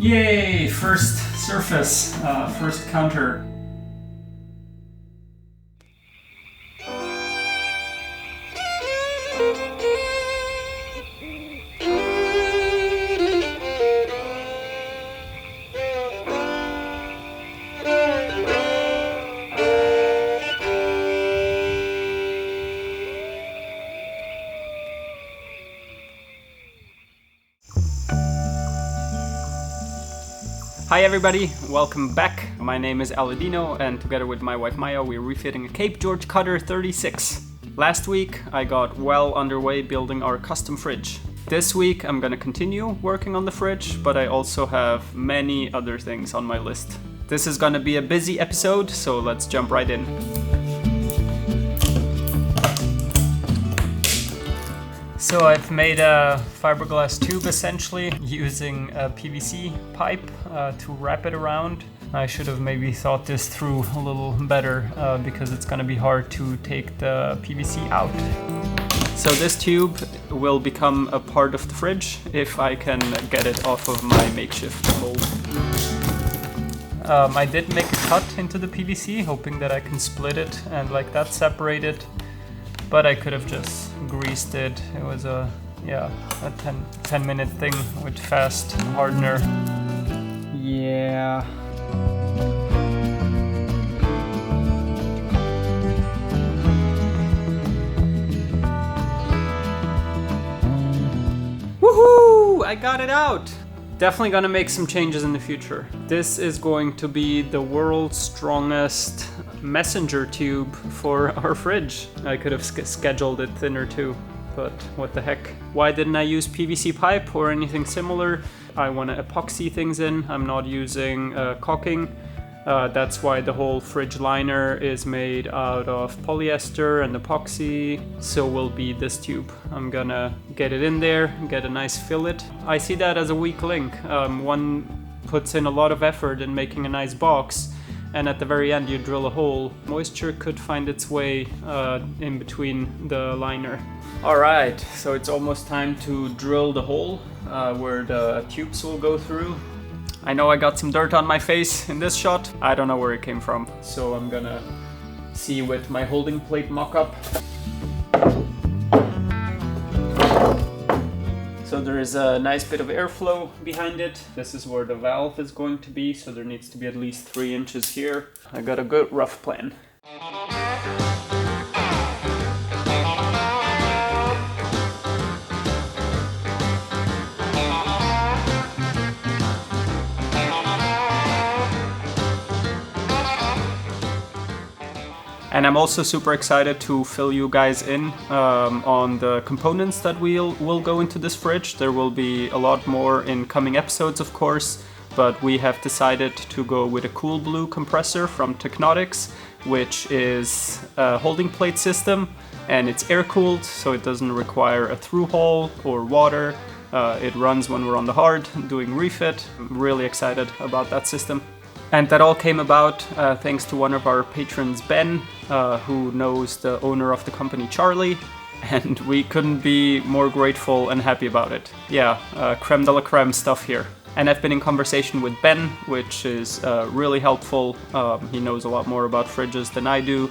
Yay! First surface, first counter. Hi everybody, welcome back. My name is Aladino and together with my wife Maya we're refitting a Cape George Cutter 36. Last week I got well underway building our custom fridge. This week I'm gonna continue working on the fridge, but I also have many other things on my list. This is gonna be a busy episode, so let's jump right in. So I've made a fiberglass tube essentially using a PVC pipe to wrap it around. I should have maybe thought this through a little better because it's gonna be hard to take the PVC out. So this tube will become a part of the fridge if I can get it off of my makeshift mold. I did make a cut into the PVC hoping that I can split it and like that separate it. But I could have just greased it. It was a 10 minute thing with fast hardener. Yeah. Woohoo! I got it out! Definitely gonna make some changes in the future. This is going to be the world's strongest messenger tube for our fridge. I could have scheduled it thinner too, but what the heck. Why didn't I use PVC pipe or anything similar? I want to epoxy things in. I'm not using caulking. That's why the whole fridge liner is made out of polyester and epoxy. So will be this tube. I'm gonna get it in there, get a nice fillet. I see that as a weak link. One puts in a lot of effort in making a nice box, and at the very end you drill a hole. Moisture could find its way in between the liner. Alright, so it's almost time to drill the hole where the tubes will go through. I know I got some dirt on my face in this shot. I don't know where it came from, so I'm gonna see with my holding plate mock-up. So there is a nice bit of airflow behind it. This is where the valve is going to be, so there needs to be at least 3 inches here. I got a good rough plan. And I'm also super excited to fill you guys in on the components that will go into this fridge. There will be a lot more in coming episodes, of course, but we have decided to go with a cool blue compressor from Technotics, which is a holding plate system, and it's air cooled, so it doesn't require a through hole or water. It runs when we're on the hard doing refit. I'm really excited about that system. And that all came about thanks to one of our patrons, Ben, who knows the owner of the company, Charlie, and we couldn't be more grateful and happy about it. Yeah, creme de la creme stuff here. And I've been in conversation with Ben, which is really helpful. He knows a lot more about fridges than I do.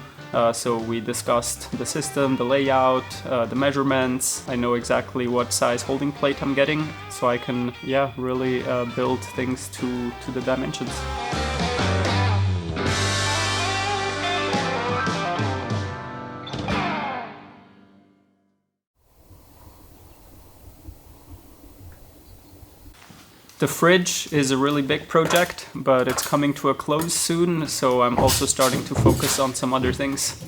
So we discussed the system, the layout, the measurements. I know exactly what size holding plate I'm getting, so I can, really build things to the dimensions. The fridge is a really big project, but it's coming to a close soon, so I'm also starting to focus on some other things.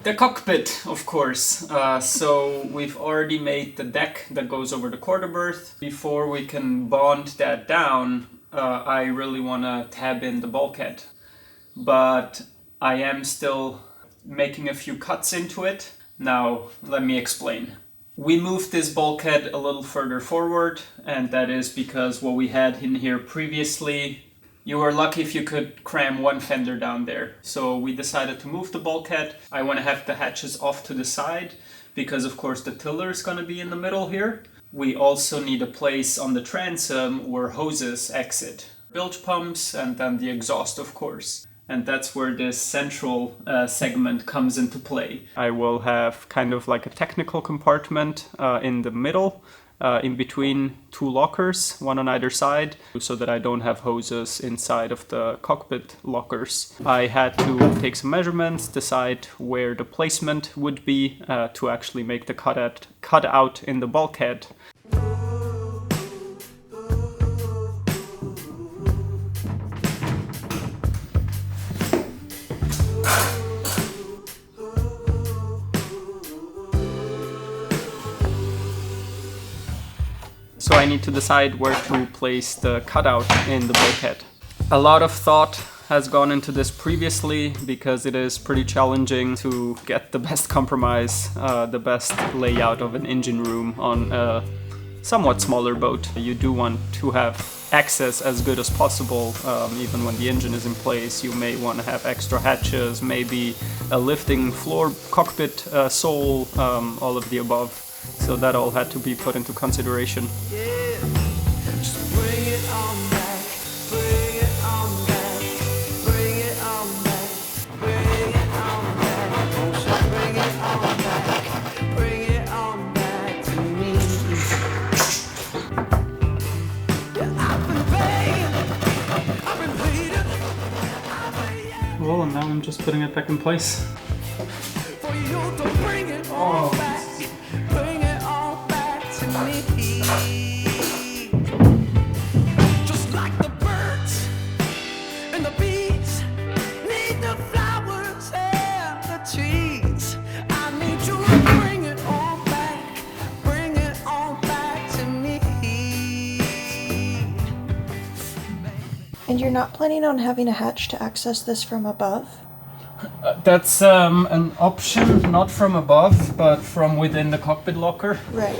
The cockpit, of course. So we've already made the deck that goes over the quarter berth. Before we can bond that down, I really want to tab in the bulkhead. But I am still making a few cuts into it. Now, let me explain. We moved this bulkhead a little further forward, and that is because what we had in here previously, you were lucky if you could cram one fender down there. So we decided to move the bulkhead. I want to have the hatches off to the side because of course the tiller is going to be in the middle here. We also need a place on the transom where hoses exit. Bilge pumps and then the exhaust, of course. And that's where this central segment comes into play. I will have kind of like a technical compartment in the middle, in between two lockers, one on either side, so that I don't have hoses inside of the cockpit lockers. I had to take some measurements, decide where the placement would be to actually make the cutout in the bulkhead. So I need to decide where to place the cutout in the bulkhead. A lot of thought has gone into this previously because it is pretty challenging to get the best compromise, the best layout of an engine room on a somewhat smaller boat. You do want to have access as good as possible, even when the engine is in place. You may want to have extra hatches, maybe a lifting floor cockpit sole, all of the above. So that all had to be put into consideration. Yeah, just bring it on back, bring it on back, bring it on back, bring it on back, won't you bring it on back, bring it on back to me. Yeah, I've been begging, I've been pleading, Well, and now I'm just putting it back in place. for you to bring it on back. Bring it all back to me. Just like the birds and the bees need the flowers and the trees. I need you to bring it all back to me. And you're not planning on having a hatch to access this from above? That's an option, not from above, but from within the cockpit locker. Right.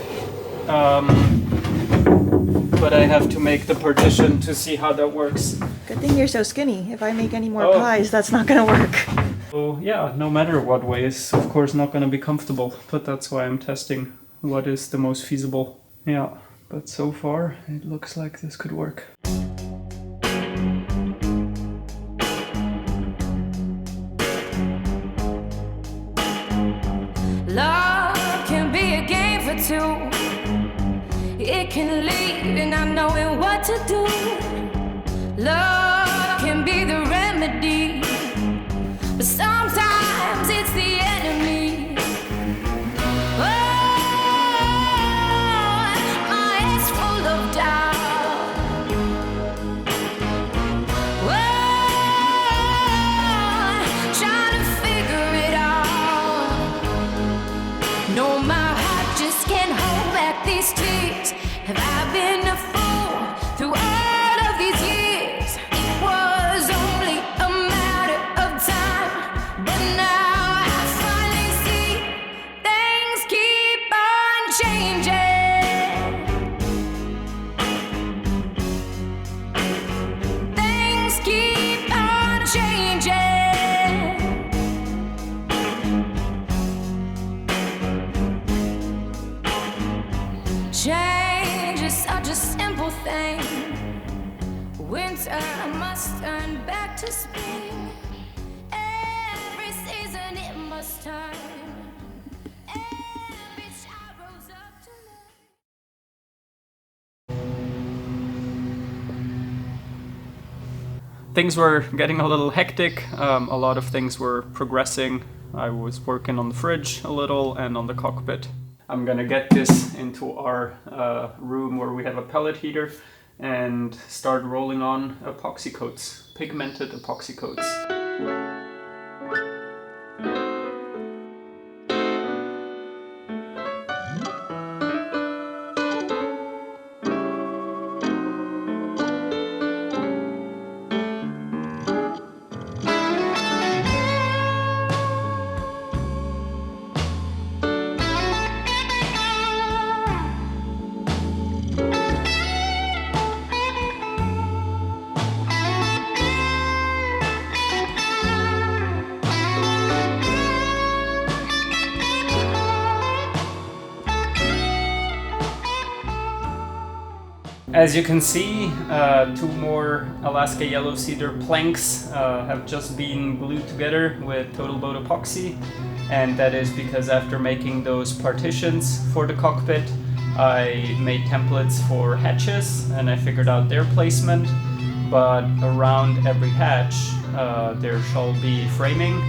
But I have to make the partition to see how that works. Good thing you're so skinny. If I make any more Oh. pies, that's not gonna work. So yeah, no matter what way is of course not going to be comfortable, but that's why I'm testing what is the most feasible. Yeah, but so far it looks like this could work. Love can be a game for two. It can lead in not knowing what to do. Love can be the remedy, but sometimes it's the enemy. Oh, my head's full of doubt. Oh, trying to figure it out. No, my heart just can't hold back these tears. Have I been a fool through all of these years? It was only a matter of time, but now I finally see things keep on changing. Things keep on changing. Change is such a simple thing. Winter must turn back to spring. Every season it must turn. Every child grows up to learn. Things were getting a little hectic. A lot of things were progressing. I was working on the fridge a little and on the cockpit. I'm gonna get this into our room where we have a pellet heater and start rolling on epoxy coats, pigmented epoxy coats. As you can see, 2 more Alaska Yellow Cedar planks have just been glued together with Total Boat epoxy, and that is because after making those partitions for the cockpit, I made templates for hatches and I figured out their placement, but around every hatch there shall be framing.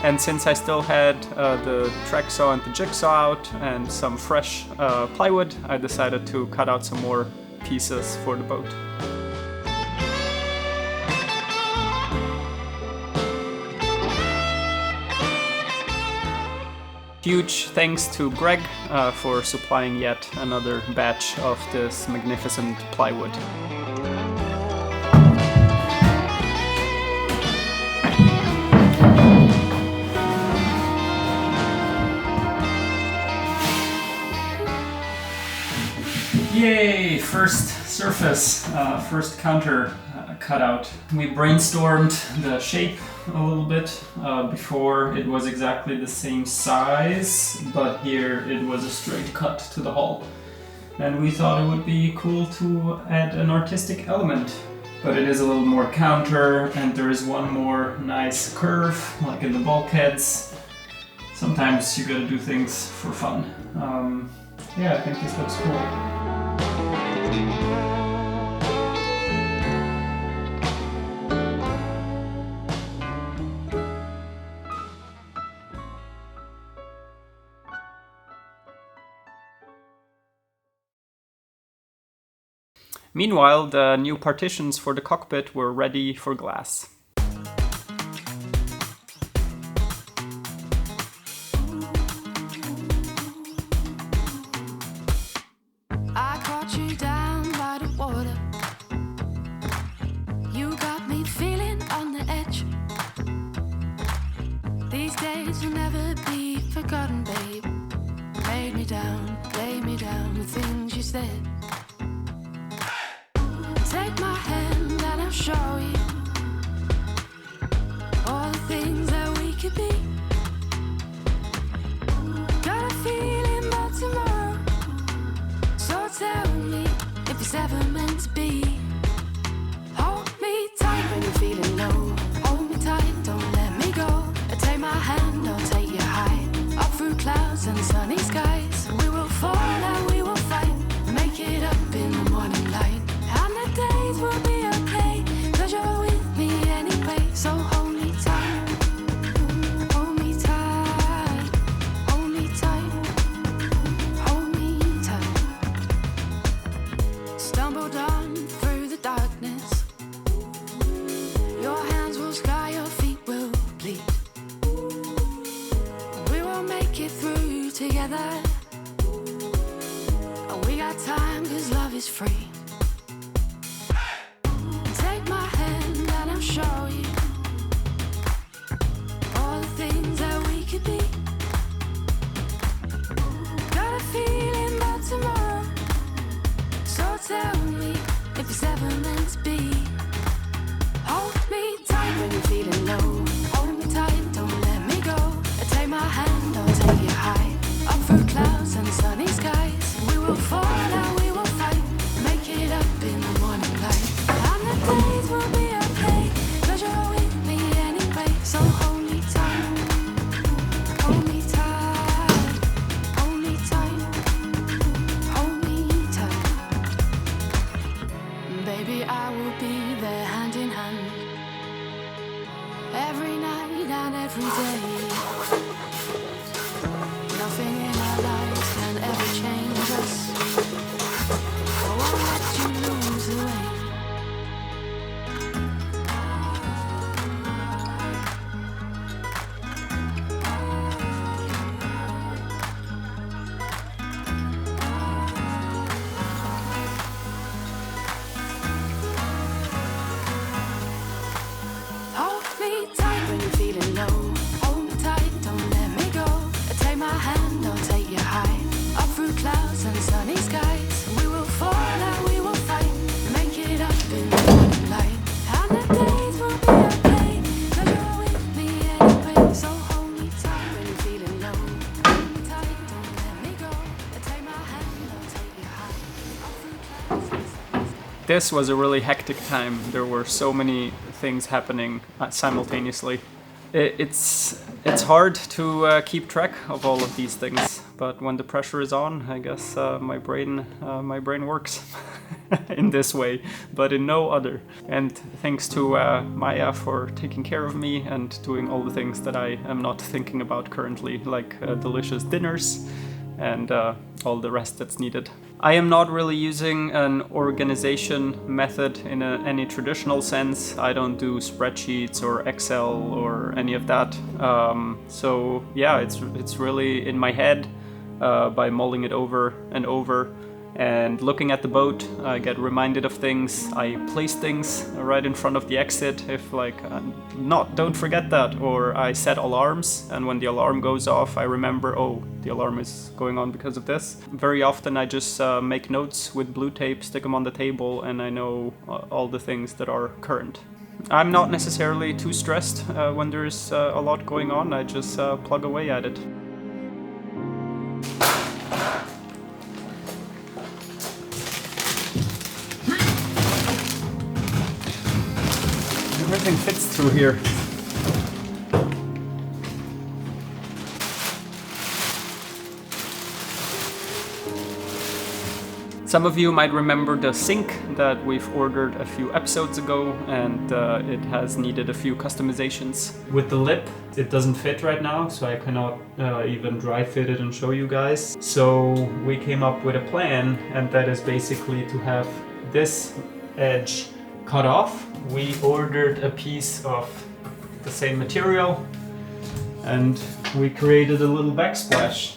And since I still had the track saw and the jigsaw out and some fresh plywood, I decided to cut out some more pieces for the boat. Huge thanks to Greg for supplying yet another batch of this magnificent plywood. Yay! First surface, first counter cutout. We brainstormed the shape a little bit. Before it was exactly the same size, but here it was a straight cut to the hull. And we thought it would be cool to add an artistic element. But it is a little more counter, and there is one more nice curve, like in the bulkheads. Sometimes you gotta do things for fun. Yeah, I think this looks cool. Meanwhile, the new partitions for the cockpit were ready for glass. I caught you down by the water. You got me feeling on the edge. These days will never be forgotten, babe. Lay me down, the things you said. Take my hand and I'll show you all the things that we could be. Got a feeling about tomorrow, so tell me if it's ever meant to be. Hold me tight when you're feeling low. Hold me tight, don't let me go. Take my hand, I'll take you high. Up through clouds and sunny skies. We will fall and we will fight. Make it up in the morning light. And the days will be okay, 'cause you're with me anyway. So hold me tight, hold me tight, hold me tight, hold me tight. Stumbled on through the darkness. Your hands will sky, your feet will bleed. We will make it through together. And we got time, 'cause love is free. Take my hand and I'll show you all the things that we could be. Got a feeling about tomorrow, so tell me if it's ever meant to be. Hold me tight when you're feeling low. Hold me tight, don't let me go. Take my hand, I'll take you high. Up through clouds and sunny skies. We will fall and we will fight. Make it up in the morning light. And the days will be okay, 'cause you're with me anyway. So hold me tight, hold me tight, hold me tight, hold me tight. Baby, I will be there hand in hand, every night and every day. Nothing in our lives can ever change us. I won't let you lose the way. Hold me tight when you're feeling low. Hold me tight, this was a really hectic time. There were so many things happening simultaneously. It's hard to keep track of all of these things, but when the pressure is on, I guess my brain works in this way, but in no other. And thanks to Maya for taking care of me and doing all the things that I am not thinking about currently, like delicious dinners and all the rest that's needed. I am not really using an organization method in any traditional sense. I don't do spreadsheets or Excel or any of that. So yeah, it's really in my head by mulling it over and over and looking at the boat. I get reminded of things. I place things right in front of the exit if like, don't forget that. Or I set alarms, and when the alarm goes off, I remember, oh, the alarm is going on because of this. Very often I just make notes with blue tape, stick them on the table, and I know all the things that are current. I'm not necessarily too stressed when there's a lot going on. I just plug away at it. Everything fits through here. Some of you might remember the sink that we've ordered a few episodes ago, and it has needed a few customizations. With the lip, it doesn't fit right now, so I cannot even dry fit it and show you guys. So we came up with a plan, and that is basically to have this edge cut off. We ordered a piece of the same material, and we created a little backsplash,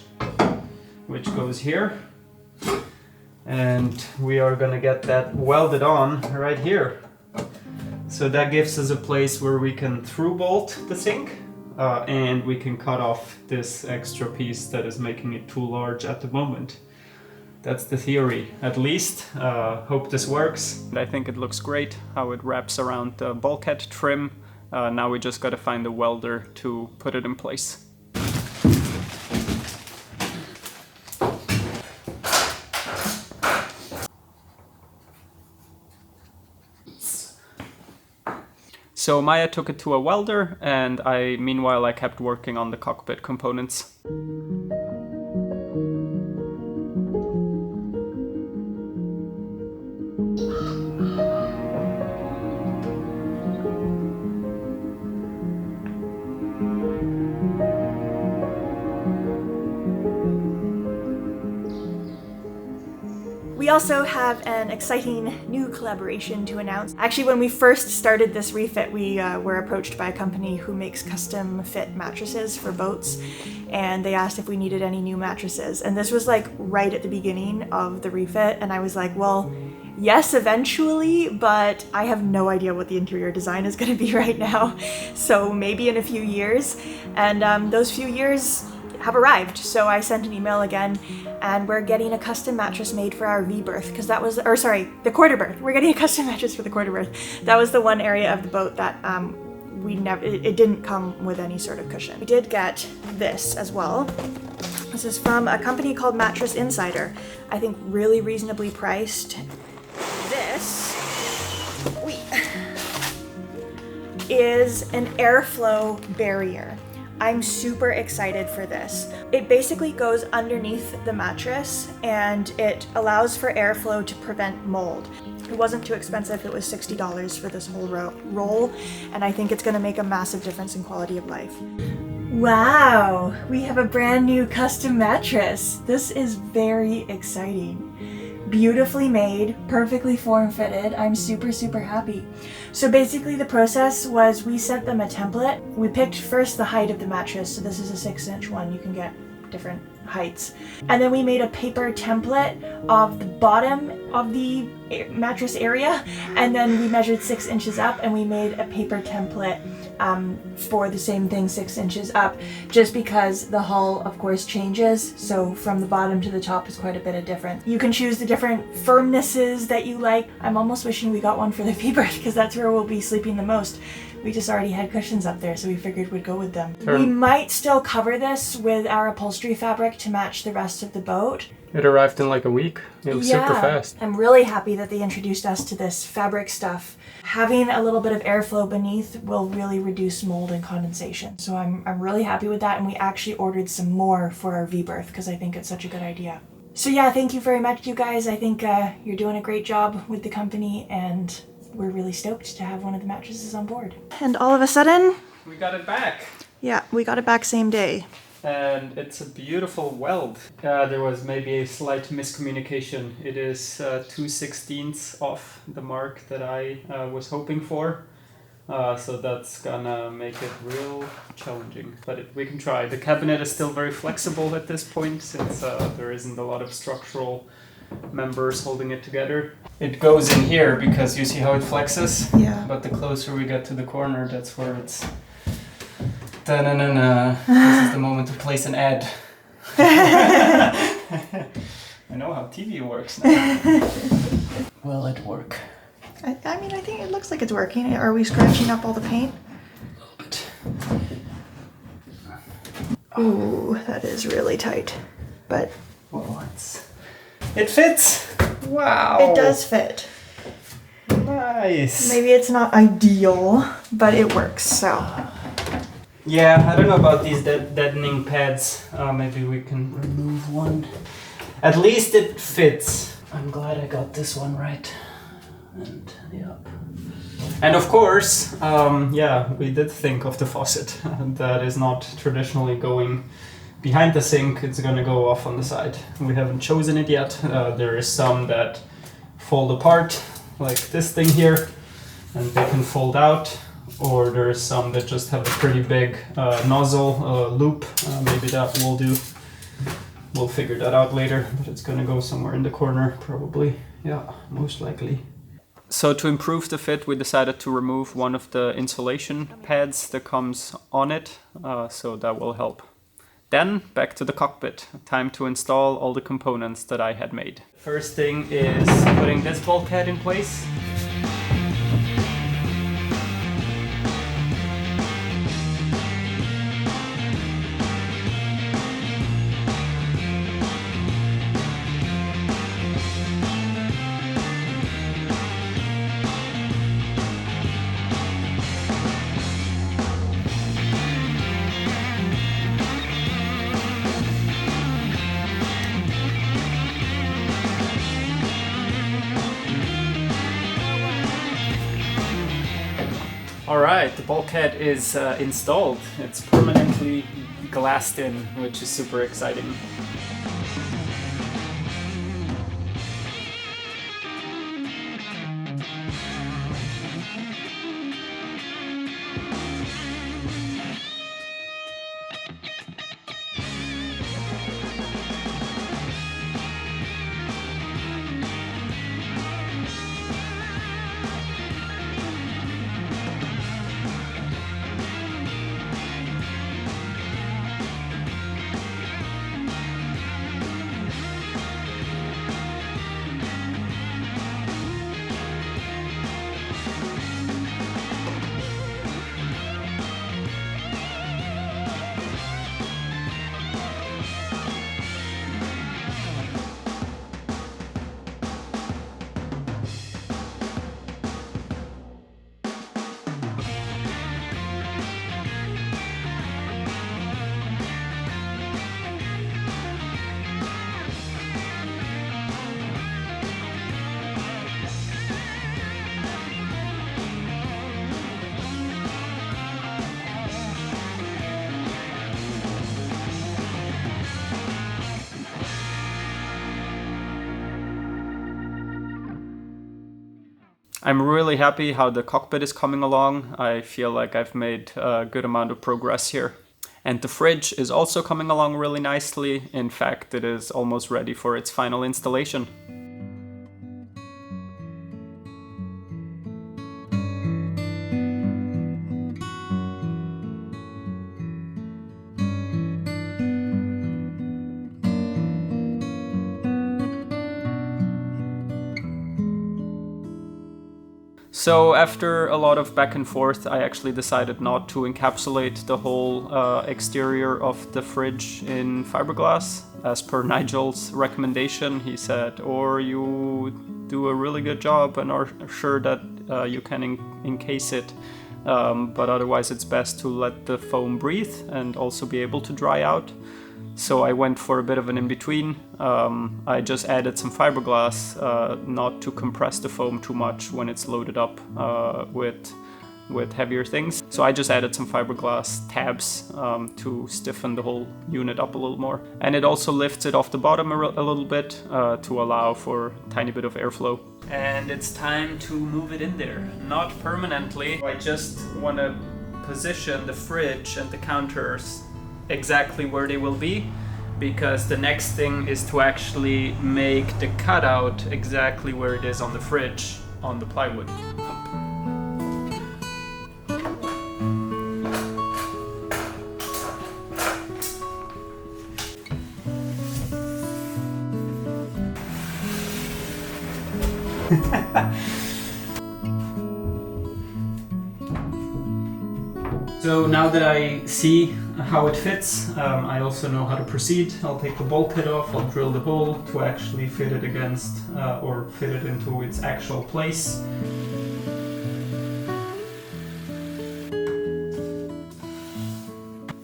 which goes here. And we are gonna get that welded on right here. So that gives us a place where we can through bolt the sink and we can cut off this extra piece that is making it too large at the moment. That's the theory, at least. Hope this works. I think it looks great how it wraps around the bulkhead trim. Now we just gotta find a welder to put it in place. So Maya took it to a welder, and meanwhile I kept working on the cockpit components. We also have an exciting new collaboration to announce. Actually, when we first started this refit, we were approached by a company who makes custom fit mattresses for boats, and they asked if we needed any new mattresses. And this was like right at the beginning of the refit, and I was like, well, yes, eventually, but I have no idea what the interior design is going to be right now. So maybe in a few years, and those few years have arrived. So I sent an email again, and we're getting a custom mattress made for our V berth, because that was, or sorry, the quarter berth. We're getting a custom mattress for the quarter berth. That was the one area of the boat that it didn't come with any sort of cushion. We did get this as well. This is from a company called Mattress Insider. I think really reasonably priced. This is an airflow barrier. I'm super excited for this. It basically goes underneath the mattress and it allows for airflow to prevent mold. It wasn't too expensive, it was $60 for this whole roll, and I think it's gonna make a massive difference in quality of life. Wow, we have a brand new custom mattress. This is very exciting. Beautifully made, perfectly form-fitted. I'm super, super happy. So basically the process was we sent them a template. We picked first the height of the mattress, so this is a 6-inch one. You can get different heights. And then we made a paper template of the bottom of the mattress area, and then we measured 6 inches up and we made a paper template for the same thing 6 inches up, just because the hull of course changes, so from the bottom to the top is quite a bit of difference. You can choose the different firmnesses that you like. I'm almost wishing we got one for the V berth, because that's where we'll be sleeping the most. We just already had cushions up there, so we figured we'd go with them. Sure. We might still cover this with our upholstery fabric to match the rest of the boat. It arrived in like a week. It was super fast. I'm really happy that they introduced us to this fabric stuff. Having a little bit of airflow beneath will really reduce mold and condensation. So I'm really happy with that, and we actually ordered some more for our V-berth because I think it's such a good idea. So yeah, thank you very much, you guys. I think you're doing a great job with the company, and we're really stoked to have one of the mattresses on board. And all of a sudden, We got it back. yeah, we got it back same day. And it's a beautiful weld. There was maybe a slight miscommunication. It is 2/16 off the mark that I was hoping for. So that's gonna make it real challenging, but we can try. The cabinet is still very flexible at this point since there isn't a lot of structural members holding it together. It goes in here because you see how it flexes? Yeah. But the closer we get to the corner, that's where it's... Da-na-na-na. This is the moment to place an ad. I know how TV works now. Will it work? I mean, I think it looks like it's working. Are we scratching up all the paint? A little bit. Ooh, that is really tight. But Well, it fits! Wow! it does fit. Nice! Maybe it's not ideal, but it works, so. Yeah, I don't know about these deadening pads. Maybe we can remove one. At least it fits. I'm glad I got this one right. And yep. And of course, yeah, we did think of the faucet. That is not traditionally going behind the sink. It's gonna go off on the side. We haven't chosen it yet. There is some that fold apart, like this thing here, and they can fold out. Or there's some that just have a pretty big nozzle loop. Maybe that will do. We'll figure that out later, but it's gonna go somewhere in the corner, probably. Yeah, most likely. So to improve the fit, we decided to remove one of the insulation pads that comes on it, so that will help. Then back to the cockpit. Time to install all the components that I had made. First thing is putting this bulkhead in place. Alright, the bulkhead is installed. It's permanently glassed in, which is super exciting. I'm really happy how the cockpit is coming along. I feel like I've made a good amount of progress here. And the fridge is also coming along really nicely. In fact, it is almost ready for its final installation. So after a lot of back and forth, I actually decided not to encapsulate the whole exterior of the fridge in fiberglass. As per Nigel's recommendation, he said, or you do a really good job and are sure that you can encase it, but otherwise it's best to let the foam breathe and also be able to dry out. So I went for a bit of an in-between. I just added some fiberglass, not to compress the foam too much when it's loaded up with heavier things. So I just added some fiberglass tabs to stiffen the whole unit up a little more. And it also lifts it off the bottom a little bit to allow for a tiny bit of airflow. And it's time to move it in there. Not permanently. I just want to position the fridge and the counters exactly where they will be, because the next thing is to actually make the cutout exactly where it is on the fridge on the plywood. So now that I see how it fits, I also know how to proceed. I'll take the bulkhead off, I'll drill the hole to actually fit it against or fit it into its actual place.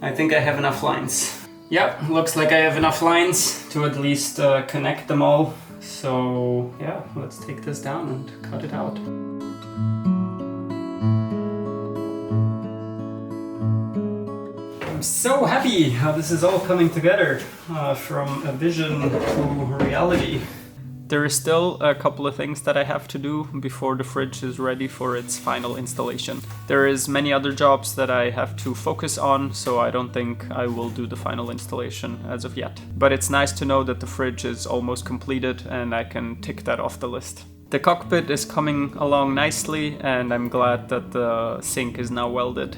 I think I have enough lines. Yep, looks like I have enough lines to at least connect them all. So yeah, let's take this down and cut it out. I'm so happy how this is all coming together, from a vision to reality. There is still a couple of things that I have to do before the fridge is ready for its final installation. There is many other jobs that I have to focus on, so I don't think I will do the final installation as of yet. But it's nice to know that the fridge is almost completed and I can tick that off the list. The cockpit is coming along nicely, and I'm glad that the sink is now welded.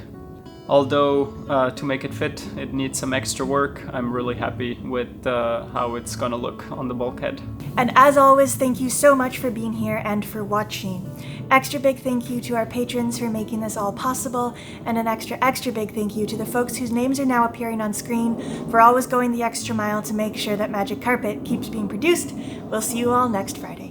Although to make it fit, it needs some extra work, I'm really happy with how it's gonna look on the bulkhead. And as always, thank you so much for being here and for watching. Extra big thank you to our patrons for making this all possible, and an extra big thank you to the folks whose names are now appearing on screen for always going the extra mile to make sure that Magic Carpet keeps being produced. We'll see you all next Friday.